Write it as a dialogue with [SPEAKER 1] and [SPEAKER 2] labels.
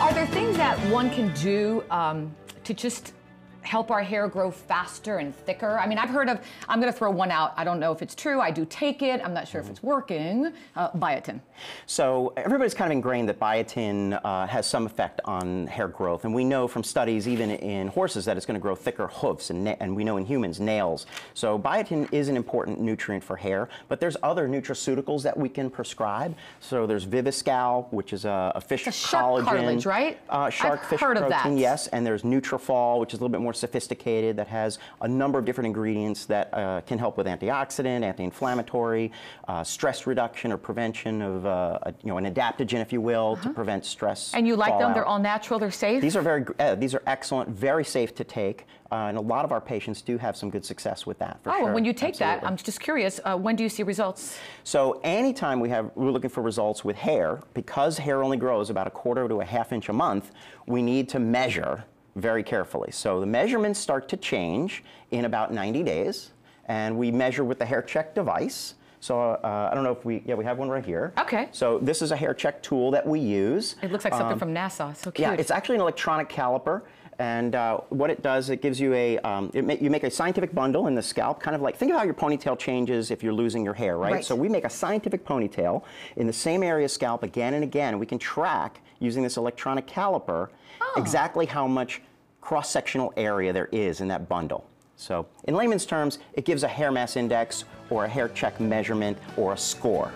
[SPEAKER 1] Are there things that one can do to just help our hair grow faster and thicker? I mean, I've heard of, I'm gonna throw one out, I don't know if it's true, I do take it, I'm not sure if it's working, biotin.
[SPEAKER 2] So everybody's kind of ingrained that biotin has some effect on hair growth, and we know from studies even in horses that it's going to grow thicker hooves, and we know in humans nails. So biotin is an important nutrient for hair, but there's other nutraceuticals that we can prescribe. So there's Viviscal, which is a fish
[SPEAKER 1] it's a shark
[SPEAKER 2] collagen.
[SPEAKER 1] Cartilage, right?
[SPEAKER 2] Shark
[SPEAKER 1] I've
[SPEAKER 2] fish
[SPEAKER 1] heard
[SPEAKER 2] protein,
[SPEAKER 1] of that.
[SPEAKER 2] yes, and there's Nutrafol, which is a little bit more sophisticated, that has a number of different ingredients that can help with antioxidant, anti-inflammatory, stress reduction or prevention of an adaptogen, if you will, to prevent stress.
[SPEAKER 1] And you like them?
[SPEAKER 2] fallout.
[SPEAKER 1] They're all natural, they're safe?
[SPEAKER 2] These are these are excellent, very safe to take, and a lot of our patients do have some good success with that. For sure.
[SPEAKER 1] And when you take
[SPEAKER 2] Absolutely.
[SPEAKER 1] that, I'm just curious, when do you see results?
[SPEAKER 2] So anytime we're looking for results with hair, because hair only grows about 1/4 to a 1/2 inch a month, we need to measure very carefully. So the measurements start to change in about 90 days, and we measure with the hair check device. So I don't know if we have one right here.
[SPEAKER 1] Okay.
[SPEAKER 2] So this is a hair check tool that we use.
[SPEAKER 1] It looks like something from NASA, so cute.
[SPEAKER 2] Yeah, it's actually an electronic caliper, and what it does, it gives you you make a scientific bundle in the scalp, kind of like, think of how your ponytail changes if you're losing your hair, right?
[SPEAKER 1] Right.
[SPEAKER 2] So we make a scientific ponytail in the same area scalp again and again. We can track, using this electronic caliper, exactly how much cross-sectional area there is in that bundle. So in layman's terms, it gives a hair mass index or a hair check measurement or a score.